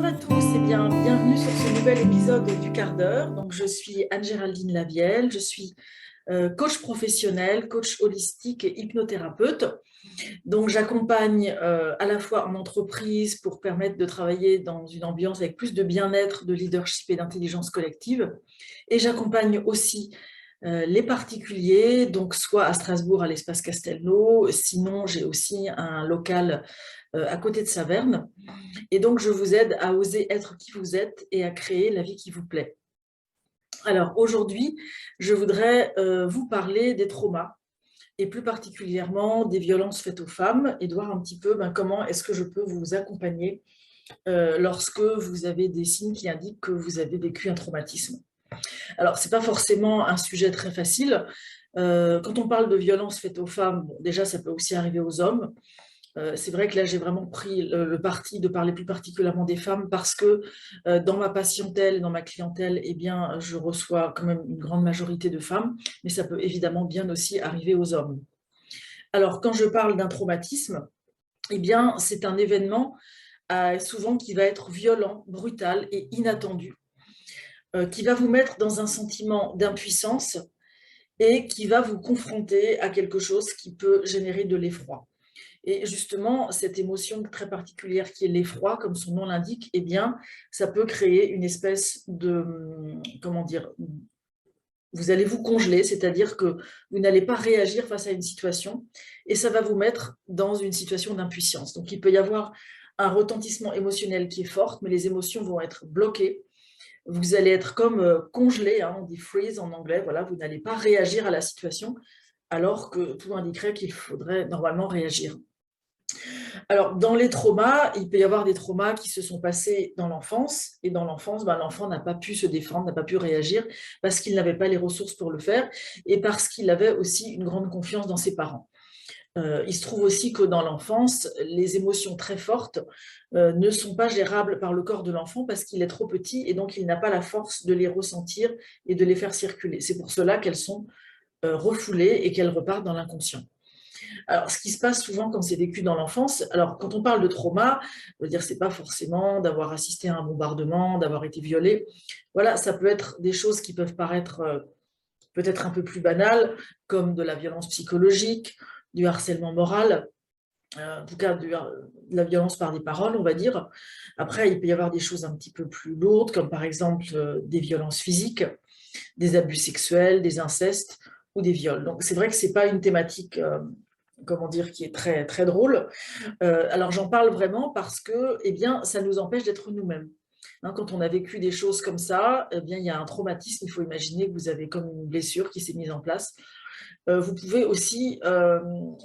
Bonjour à tous et bienvenue sur ce nouvel épisode du quart d'heure. Donc, je suis Anne-Géraldine Lavielle, je suis coach professionnel, coach holistique et hypnothérapeute. Donc, j'accompagne à la fois en entreprise pour permettre de travailler dans une ambiance avec plus de bien-être, de leadership et d'intelligence collective. Et j'accompagne aussi les particuliers, donc soit à Strasbourg à l'espace Castelnau, sinon j'ai aussi un local à côté de Saverne. Et donc, je vous aide à oser être qui vous êtes et à créer la vie qui vous plaît. Alors, aujourd'hui, je voudrais vous parler des traumas et plus particulièrement des violences faites aux femmes et de voir un petit peu comment est-ce que je peux vous accompagner lorsque vous avez des signes qui indiquent que vous avez vécu un traumatisme. Alors, ce n'est pas forcément un sujet très facile. Quand on parle de violences faites aux femmes, bon, déjà, ça peut aussi arriver aux hommes. C'est vrai que là, j'ai vraiment pris le parti de parler plus particulièrement des femmes parce que dans ma patientèle, dans ma clientèle, eh bien, je reçois quand même une grande majorité de femmes, mais ça peut évidemment bien aussi arriver aux hommes. Alors, quand je parle d'un traumatisme, eh bien, c'est un événement souvent qui va être violent, brutal et inattendu, qui va vous mettre dans un sentiment d'impuissance et qui va vous confronter à quelque chose qui peut générer de l'effroi. Et justement, cette émotion très particulière qui est l'effroi, comme son nom l'indique, eh bien, ça peut créer une espèce de, comment dire, vous allez vous congeler, c'est-à-dire que vous n'allez pas réagir face à une situation et ça va vous mettre dans une situation d'impuissance. Donc, il peut y avoir un retentissement émotionnel qui est fort, mais les émotions vont être bloquées. Vous allez être comme congelé, hein, on dit freeze en anglais, voilà, vous n'allez pas réagir à la situation alors que tout indiquerait qu'il faudrait normalement réagir. Alors, dans les traumas, il peut y avoir des traumas qui se sont passés dans l'enfance. Et dans l'enfance, l'enfant n'a pas pu se défendre, n'a pas pu réagir parce qu'il n'avait pas les ressources pour le faire et parce qu'il avait aussi une grande confiance dans ses parents. Il se trouve aussi que dans l'enfance, les émotions très fortes ne sont pas gérables par le corps de l'enfant parce qu'il est trop petit et donc il n'a pas la force de les ressentir et de les faire circuler. C'est pour cela qu'elles sont refoulées et qu'elles repartent dans l'inconscient. Alors, ce qui se passe souvent quand c'est vécu dans l'enfance, alors quand on parle de trauma, je veux dire, c'est pas forcément d'avoir assisté à un bombardement, d'avoir été violé. Voilà, ça peut être des choses qui peuvent paraître peut-être un peu plus banales, comme de la violence psychologique, du harcèlement moral, en tout cas de la violence par des paroles, on va dire. Après, il peut y avoir des choses un petit peu plus lourdes, comme par exemple des violences physiques, des abus sexuels, des incestes ou des viols. Donc, c'est vrai que c'est pas une thématique comment dire, qui est très, très drôle. Alors j'en parle vraiment parce que eh bien, ça nous empêche d'être nous-mêmes. Hein, quand on a vécu des choses comme ça, eh bien, il y a un traumatisme, il faut imaginer que vous avez comme une blessure qui s'est mise en place. Vous pouvez aussi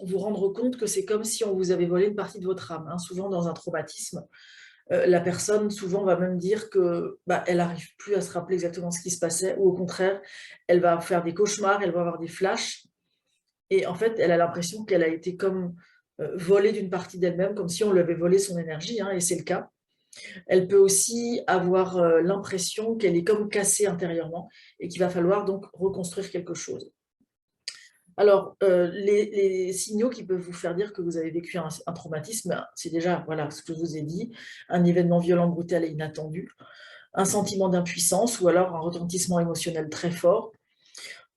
vous rendre compte que c'est comme si on vous avait volé une partie de votre âme. Hein. Souvent dans un traumatisme, la personne souvent va même dire que elle n'arrive plus à se rappeler exactement ce qui se passait, ou au contraire, elle va faire des cauchemars, elle va avoir des flashs, et en fait, elle a l'impression qu'elle a été comme volée d'une partie d'elle-même, comme si on lui avait volé son énergie, hein, et c'est le cas. Elle peut aussi avoir l'impression qu'elle est comme cassée intérieurement et qu'il va falloir donc reconstruire quelque chose. Alors, les signaux qui peuvent vous faire dire que vous avez vécu un traumatisme, c'est déjà voilà, ce que je vous ai dit, un événement violent, brutal et inattendu, un sentiment d'impuissance ou alors un retentissement émotionnel très fort.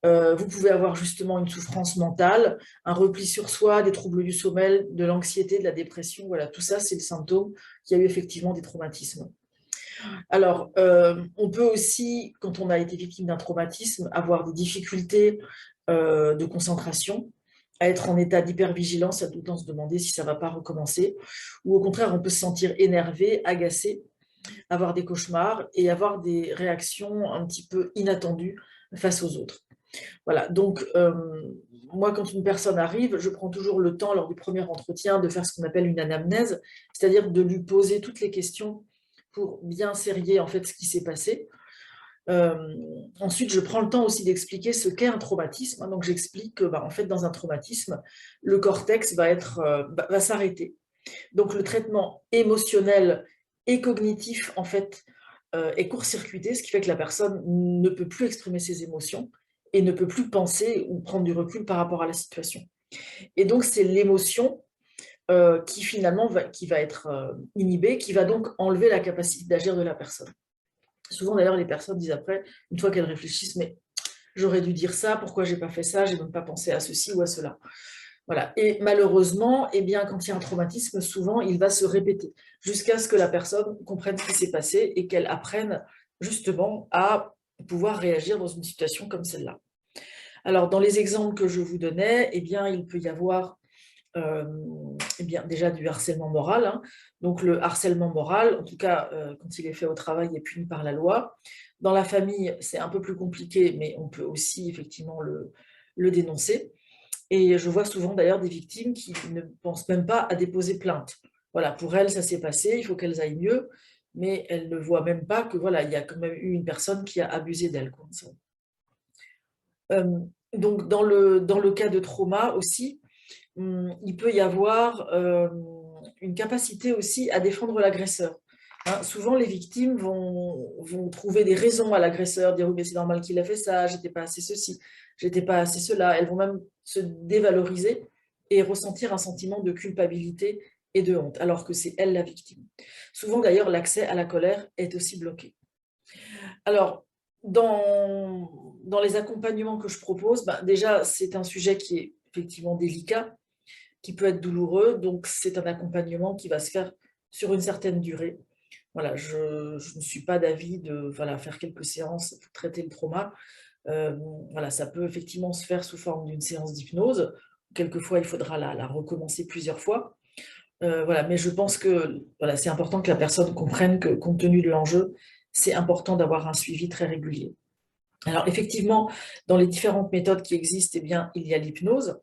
Vous pouvez avoir justement une souffrance mentale, un repli sur soi, des troubles du sommeil, de l'anxiété, de la dépression. Voilà, tout ça, c'est le symptôme qu'il y a eu effectivement des traumatismes. Alors, on peut aussi, quand on a été victime d'un traumatisme, avoir des difficultés de concentration, à être en état d'hypervigilance, à tout le temps se demander si ça ne va pas recommencer, ou au contraire, on peut se sentir énervé, agacé, avoir des cauchemars et avoir des réactions un petit peu inattendues face aux autres. Voilà, donc moi, quand une personne arrive, je prends toujours le temps, lors du premier entretien, de faire ce qu'on appelle une anamnèse, c'est-à-dire de lui poser toutes les questions pour bien cerner en fait ce qui s'est passé. Ensuite, je prends le temps aussi d'expliquer ce qu'est un traumatisme. Hein, donc, j'explique que, en fait, dans un traumatisme, le cortex va s'arrêter. Donc, le traitement émotionnel et cognitif, en fait, est court-circuité, ce qui fait que la personne ne peut plus exprimer ses émotions et ne peut plus penser ou prendre du recul par rapport à la situation. Et donc, c'est l'émotion qui finalement qui va être inhibé, qui va donc enlever la capacité d'agir de la personne. Souvent d'ailleurs les personnes disent après, une fois qu'elles réfléchissent, mais j'aurais dû dire ça, pourquoi j'ai pas fait ça, j'ai même pas pensé à ceci ou à cela. Voilà. Et malheureusement, eh bien, quand il y a un traumatisme, souvent il va se répéter jusqu'à ce que la personne comprenne ce qui s'est passé et qu'elle apprenne justement à pouvoir réagir dans une situation comme celle-là. Alors, dans les exemples que je vous donnais, eh bien, il peut y avoir eh bien, déjà du harcèlement moral. Hein. Donc, le harcèlement moral, en tout cas, quand il est fait au travail, est puni par la loi. Dans la famille, c'est un peu plus compliqué, mais on peut aussi effectivement le dénoncer. Et je vois souvent d'ailleurs des victimes qui ne pensent même pas à déposer plainte. Voilà, pour elles, ça s'est passé, il faut qu'elles aillent mieux, mais elles ne voient même pas que voilà, il y a quand même eu une personne qui a abusé d'elles. Donc, dans le cas de trauma aussi, il peut y avoir une capacité aussi à défendre l'agresseur. Hein, souvent, les victimes vont trouver des raisons à l'agresseur, dire oui, mais c'est normal qu'il a fait ça, j'étais pas assez ceci, j'étais pas assez cela. Elles vont même se dévaloriser et ressentir un sentiment de culpabilité et de honte, alors que c'est elle la victime. Souvent, d'ailleurs, l'accès à la colère est aussi bloqué. Alors, dans les accompagnements que je propose, déjà, c'est un sujet qui est effectivement délicat, qui peut être douloureux, donc c'est un accompagnement qui va se faire sur une certaine durée. Voilà, je ne suis pas d'avis de faire quelques séances pour traiter le trauma. Voilà, ça peut effectivement se faire sous forme d'une séance d'hypnose. Quelquefois, il faudra la recommencer plusieurs fois. Voilà, mais je pense que voilà, c'est important que la personne comprenne que, compte tenu de l'enjeu, c'est important d'avoir un suivi très régulier. Alors, effectivement, dans les différentes méthodes qui existent, eh bien, il y a l'hypnose.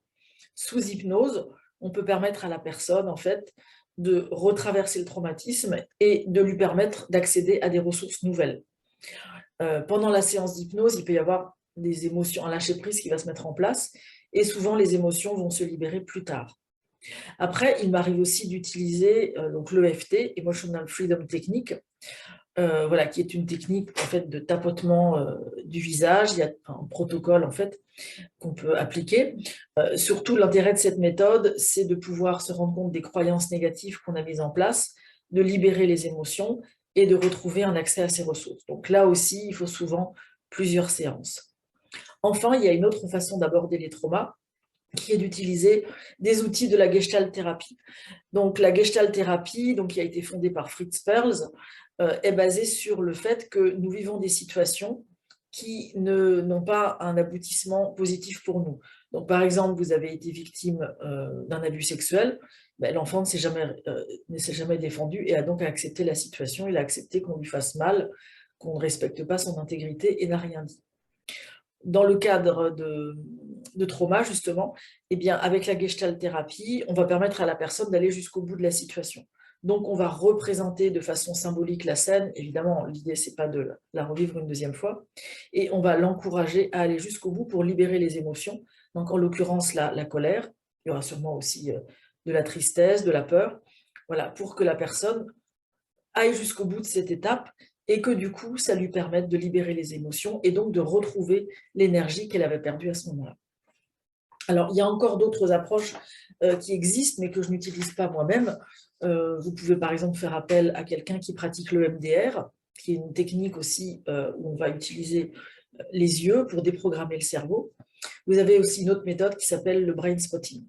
Sous hypnose, on peut permettre à la personne, en fait, de retraverser le traumatisme et de lui permettre d'accéder à des ressources nouvelles. Pendant la séance d'hypnose, il peut y avoir des émotions, un lâcher-prise qui va se mettre en place, et souvent les émotions vont se libérer plus tard. Après, il m'arrive aussi d'utiliser donc l'EFT, Emotional Freedom Technique, voilà, qui est une technique en fait de tapotement du visage. Il y a un protocole en fait qu'on peut appliquer. Surtout, l'intérêt de cette méthode, c'est de pouvoir se rendre compte des croyances négatives qu'on a mises en place, de libérer les émotions et de retrouver un accès à ces ressources. Donc là aussi, il faut souvent plusieurs séances. Enfin, il y a une autre façon d'aborder les traumas, qui est d'utiliser des outils de la Gestalt thérapie. Donc la Gestalt thérapie, donc, qui a été fondée par Fritz Perls, est basée sur le fait que nous vivons des situations qui n'ont pas un aboutissement positif pour nous. Donc par exemple, vous avez été victime d'un abus sexuel, l'enfant ne s'est jamais défendu et a donc accepté la situation, il a accepté qu'on lui fasse mal, qu'on ne respecte pas son intégrité et n'a rien dit. Dans le cadre de trauma, justement, eh bien, avec la Gestalt thérapie, on va permettre à la personne d'aller jusqu'au bout de la situation. Donc, on va représenter de façon symbolique la scène. Évidemment, l'idée, c'est pas de la revivre une deuxième fois. Et on va l'encourager à aller jusqu'au bout pour libérer les émotions. Donc, en l'occurrence, la colère. Il y aura sûrement aussi de la tristesse, de la peur. Voilà, pour que la personne aille jusqu'au bout de cette étape et que du coup, ça lui permette de libérer les émotions et donc de retrouver l'énergie qu'elle avait perdue à ce moment-là. Alors, il y a encore d'autres approches qui existent, mais que je n'utilise pas moi-même. Vous pouvez par exemple faire appel à quelqu'un qui pratique le MDR, qui est une technique aussi où on va utiliser les yeux pour déprogrammer le cerveau. Vous avez aussi une autre méthode qui s'appelle le brain spotting.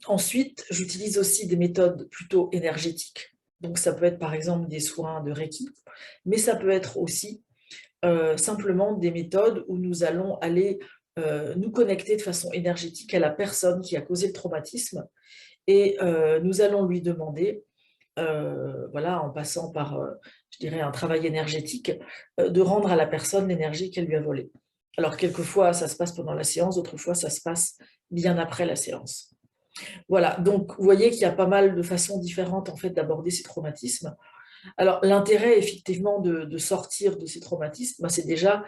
Ensuite, j'utilise aussi des méthodes plutôt énergétiques. Donc, ça peut être par exemple des soins de Reiki, mais ça peut être aussi simplement des méthodes où nous allons aller nous connecter de façon énergétique à la personne qui a causé le traumatisme et nous allons lui demander, voilà, en passant par, je dirais, un travail énergétique, de rendre à la personne l'énergie qu'elle lui a volée. Alors, quelquefois, ça se passe pendant la séance, d'autres fois, ça se passe bien après la séance. Voilà, donc vous voyez qu'il y a pas mal de façons différentes en fait d'aborder ces traumatismes. Alors l'intérêt effectivement de sortir de ces traumatismes, c'est déjà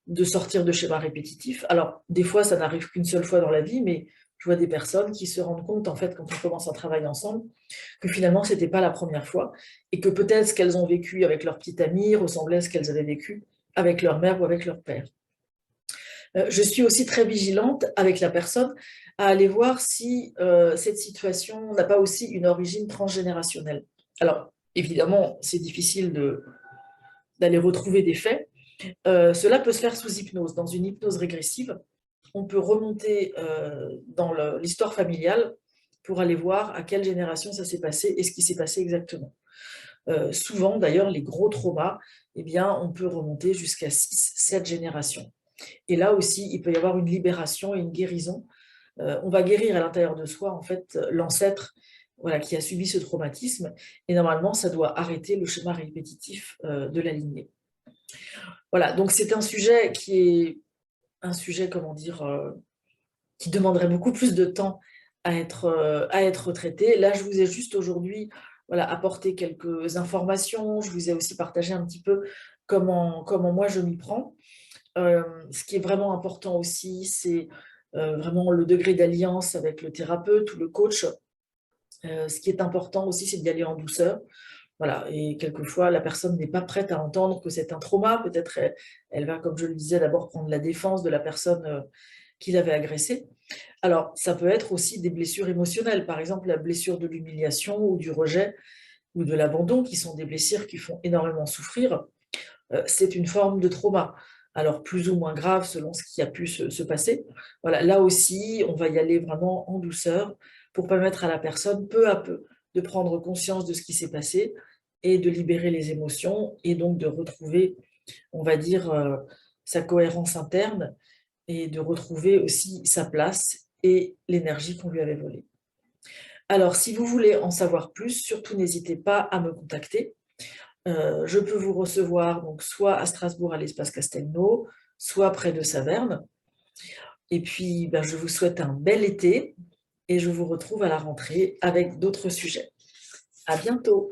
de sortir de schémas répétitifs. Alors des fois ça n'arrive qu'une seule fois dans la vie, mais je vois des personnes qui se rendent compte en fait quand on commence un travail ensemble que finalement c'était pas la première fois et que peut-être ce qu'elles ont vécu avec leur petite amie ressemblait à ce qu'elles avaient vécu avec leur mère ou avec leur père. Je suis aussi très vigilante avec la personne à aller voir si cette situation n'a pas aussi une origine transgénérationnelle. Alors, évidemment, c'est difficile d'aller retrouver des faits. Cela peut se faire sous hypnose, dans une hypnose régressive. On peut remonter dans l'histoire familiale pour aller voir à quelle génération ça s'est passé et ce qui s'est passé exactement. Souvent, d'ailleurs, les gros traumas, eh bien, on peut remonter jusqu'à 6, 7 générations. Et là aussi, il peut y avoir une libération et une guérison. On va guérir à l'intérieur de soi, en fait, l'ancêtre voilà, qui a subi ce traumatisme. Et normalement, ça doit arrêter le schéma répétitif de la lignée. Voilà, donc c'est un sujet qui est un sujet, comment dire, qui demanderait beaucoup plus de temps à être traité. Là, je vous ai juste aujourd'hui voilà, apporté quelques informations. Je vous ai aussi partagé un petit peu comment moi je m'y prends. Ce qui est vraiment important aussi, c'est vraiment le degré d'alliance avec le thérapeute ou le coach. Ce qui est important aussi, c'est d'y aller en douceur. Voilà, et quelquefois, la personne n'est pas prête à entendre que c'est un trauma. Peut-être elle va, comme je le disais, d'abord prendre la défense de la personne qui l'avait agressée. Alors, ça peut être aussi des blessures émotionnelles, par exemple la blessure de l'humiliation ou du rejet ou de l'abandon, qui sont des blessures qui font énormément souffrir. C'est une forme de trauma. Alors, plus ou moins grave selon ce qui a pu se passer. Voilà, là aussi, on va y aller vraiment en douceur pour permettre à la personne, peu à peu, de prendre conscience de ce qui s'est passé et de libérer les émotions et donc de retrouver, on va dire, sa cohérence interne et de retrouver aussi sa place et l'énergie qu'on lui avait volée. Alors, si vous voulez en savoir plus, surtout n'hésitez pas à me contacter. Je peux vous recevoir donc soit à Strasbourg à l'espace Castelnau, soit près de Saverne. Et puis, ben, je vous souhaite un bel été et je vous retrouve à la rentrée avec d'autres sujets. À bientôt.